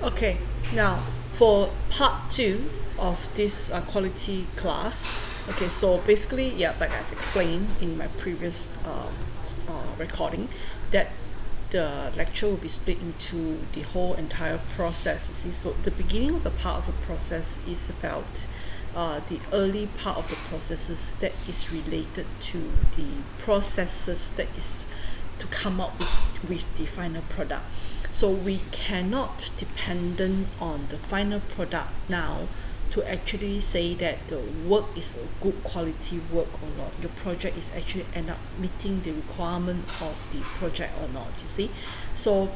Okay, now for part two of this quality class. Okay, so basically, yeah, like I've explained in my previous recording, that the lecture will be split into the whole entire process. You see, so the beginning of the part of the process is about the early part of the processes that is related to the processes that is to come up with the final product. So we cannot dependent on the final product now to actually say that the work is a good quality work or not. Your project is actually end up meeting the requirement of the project or not. You see, so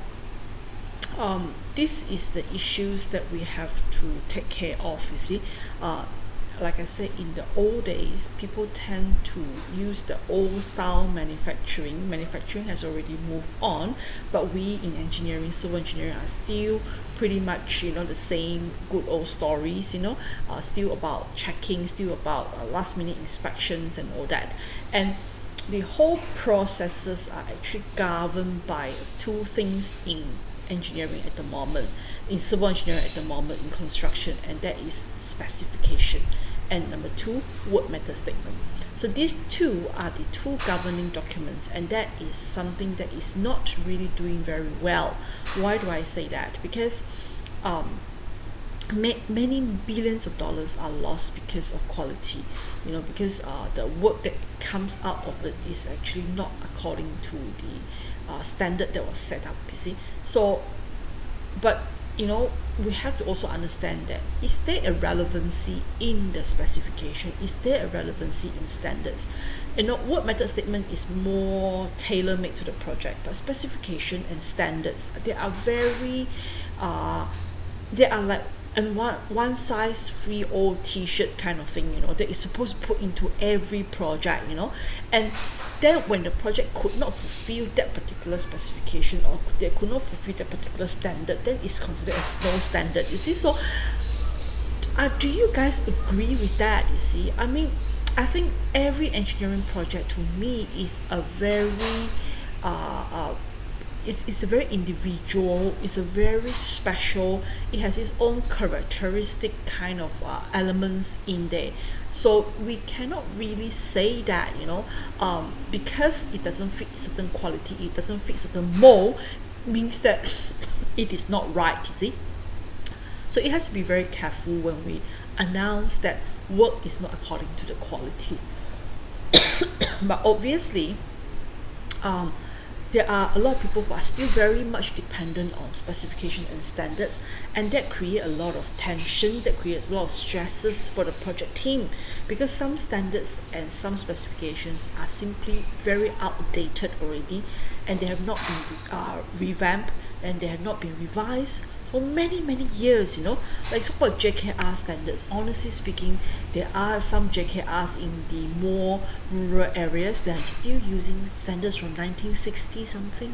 this is the issues that we have to take care of. You see, like I said, in the old days, people tend to use the old style manufacturing. Manufacturing has already moved on, but we in engineering, civil engineering, are still pretty much the same good old stories. Still about checking, still about last minute inspections and all that, and the whole processes are actually governed by two things in engineering at the moment, in civil engineering at the moment, in construction, and that is specification, and number two, work method statement. So these two are the two governing documents, and that is something that is not really doing very well. Why do I say that? Because many billions of dollars are lost because of quality, because the work that comes out of it is actually not according to the standard that was set up, you see. So but we have to also understand that, is there a relevancy in the specification, is there a relevancy in standards? Work method statement is more tailor made to the project, but specification and standards, they are very they are like and one size fit all t-shirt kind of thing, that is supposed to put into every project, and then when the project could not fulfill that particular specification, or they could not fulfill that particular standard, then it's considered as no standard, you see. So do you guys agree with that? You see, I mean, I think every engineering project to me is a very it's a very individual, it's a very special, it has its own characteristic kind of elements in there. So we cannot really say that, because it doesn't fit certain quality, it doesn't fit certain mold, means that it is not right, you see. So it has to be very careful when we announce that work is not according to the quality. But obviously, there are a lot of people who are still very much dependent on specification and standards, and that create a lot of tension, that creates a lot of stresses for the project team, because some standards and some specifications are simply very outdated already, and they have not been revamped, and they have not been revised for many years. Like talk about JKR standards, honestly speaking, there are some JKRs in the more rural areas that are still using standards from 1960 something,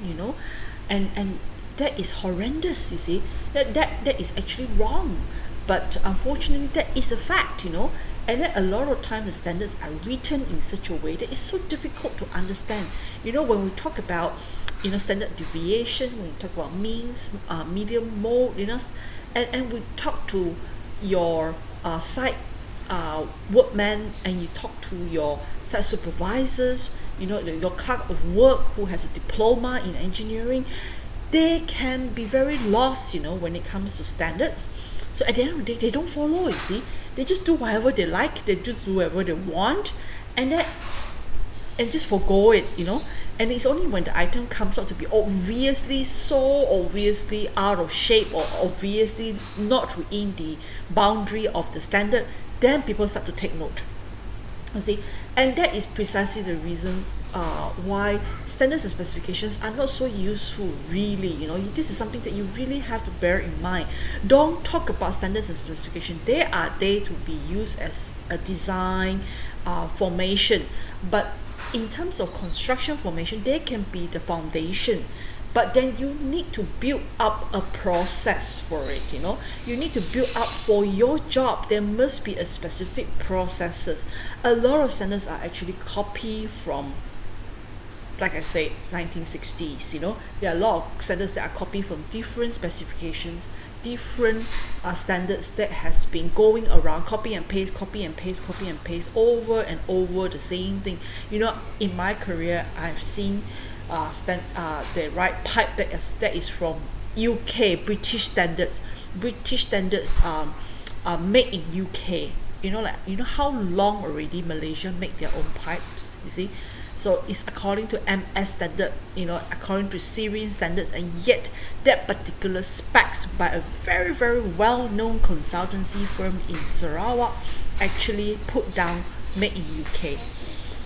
and that is horrendous, you see. That is actually wrong, but unfortunately that is a fact, and then a lot of times the standards are written in such a way that it's so difficult to understand. When we talk about standard deviation, when we talk about means, medium, mode, and we talk to your site workmen, and you talk to your site supervisors, your clerk of work who has a diploma in engineering, they can be very lost, when it comes to standards. So at the end of the day, they don't follow, you see. They just do whatever they like, they just do whatever they want, and just forgo it, and it's only when the item comes out to be so obviously out of shape, or obviously not within the boundary of the standard, then people start to take note, you see. And that is precisely the reason why standards and specifications are not so useful, really. This is something that you really have to bear in mind. Don't talk about standards and specifications, they are there to be used as a design formation, but in terms of construction formation, they can be the foundation, but then you need to build up a process for it. You need to build up for your job, there must be a specific processes. A lot of standards are actually copied from, like I said, 1960s. There are a lot of standards that are copied from different specifications different standards that has been going around, copy and paste, copy and paste, copy and paste, over and over the same thing. In my career, I've seen the right pipe that is from UK, British standards are made in UK. How long already Malaysia make their own pipes, you see. So it's according to MS standard, according to Syrian standards, and yet that particular specs by a very, very well-known consultancy firm in Sarawak actually put down made in UK.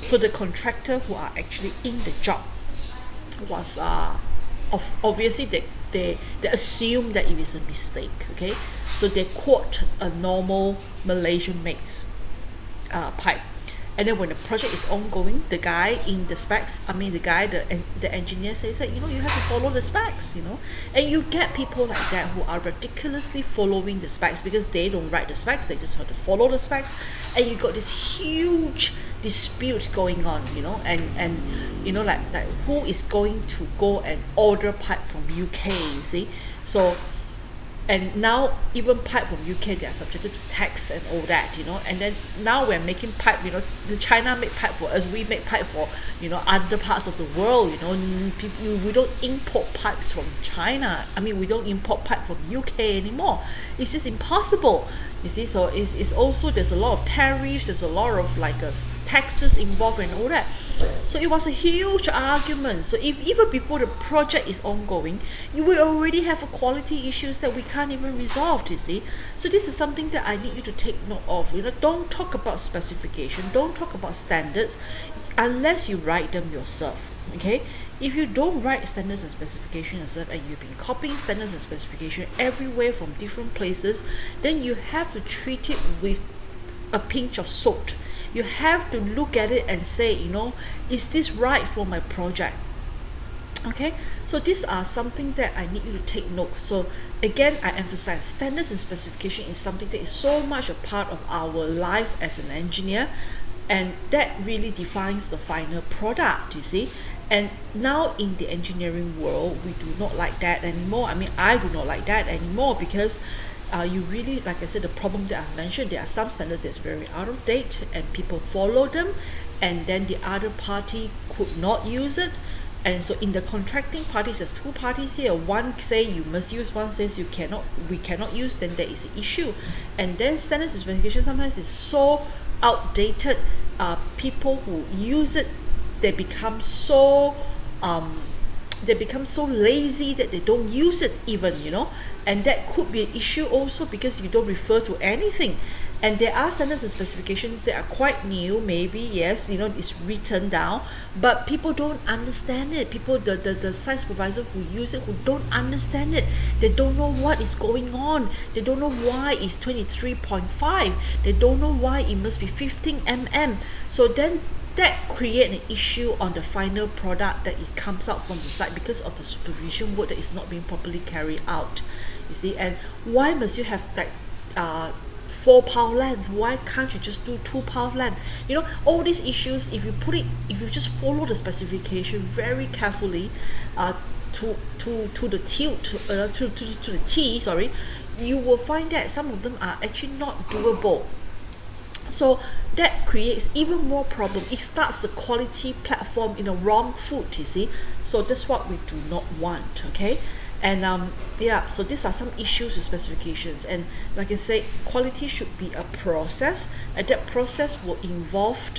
So the contractor who are actually in the job was obviously they assume that it is a mistake. Okay, so they quote a normal Malaysian makes pipe. And then when the project is ongoing, the guy in the specs, the engineer says that, you have to follow the specs, and you get people like that who are ridiculously following the specs because they don't write the specs, they just have to follow the specs, and you got this huge dispute going on, and like who is going to go and order pipe from UK, you see. So and now even pipe from UK, they are subjected to tax and all that, and then now we're making pipe, the China make pipe for us, we make pipe for other parts of the world. We don't import pipes from China, we don't import pipe from UK anymore. It's just impossible, you see. So it's also, there's a lot of tariffs, there's a lot of taxes involved and all that. So it was a huge argument. So if even before the project is ongoing, you will already have a quality issues that we can't even resolve, you see. So this is something that I need you to take note of. Don't talk about specification, don't talk about standards unless you write them yourself. Okay, if you don't write standards and specification yourself, and you've been copying standards and specification everywhere from different places, then you have to treat it with a pinch of salt. You have to look at it and say, is this right for my project? Okay, so these are something that I need you to take note. So again, I emphasize, standards and specification is something that is so much a part of our life as an engineer, and that really defines the final product, you see. And now in the engineering world, we do not like that anymore. I do not like that anymore, because you really, like I said, the problem that I've mentioned, there are some standards that's very out of date and people follow them, and then the other party could not use it. And so in the contracting parties, there's two parties here. One say you must use, one says we cannot use, then there is an issue. And then standards and specification sometimes is so outdated, people who use it, they become so lazy that they don't use it even, and that could be an issue also, because you don't refer to anything. And there are standards and specifications that are quite new, maybe, yes, it's written down, but people don't understand it. People, the site supervisor who use it, who don't understand it, they don't know what is going on, they don't know why it's 23.5, they don't know why it must be 15 mm. So then that create an issue on the final product that it comes out from the site, because of the supervision work that is not being properly carried out, you see. And why must you have 4 pound length? Why can't you just do 2 pound length? All these issues, if you just follow the specification very carefully, to the T, sorry, you will find that some of them are actually not doable. So that creates even more problem. It starts the quality platform in a wrong foot, you see. So that's what we do not want. Okay. And so these are some issues with specifications. And like I say, quality should be a process, and that process will involve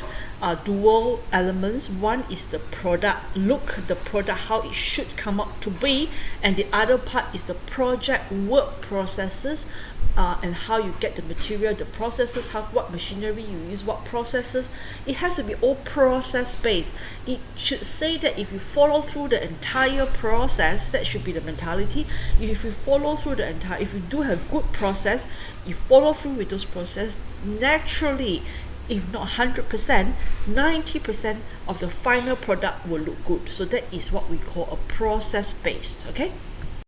dual elements. One is the product look, the product how it should come up to be, and the other part is the project work processes, and how you get the material, the processes, what machinery you use, what processes. It has to be all process based. It should say that if you follow through the entire process, that should be the mentality. If you follow through the entire, if you do a good process, you follow through with those process, naturally, if not 100%, 90% of the final product will look good. So that is what we call a process based. Okay.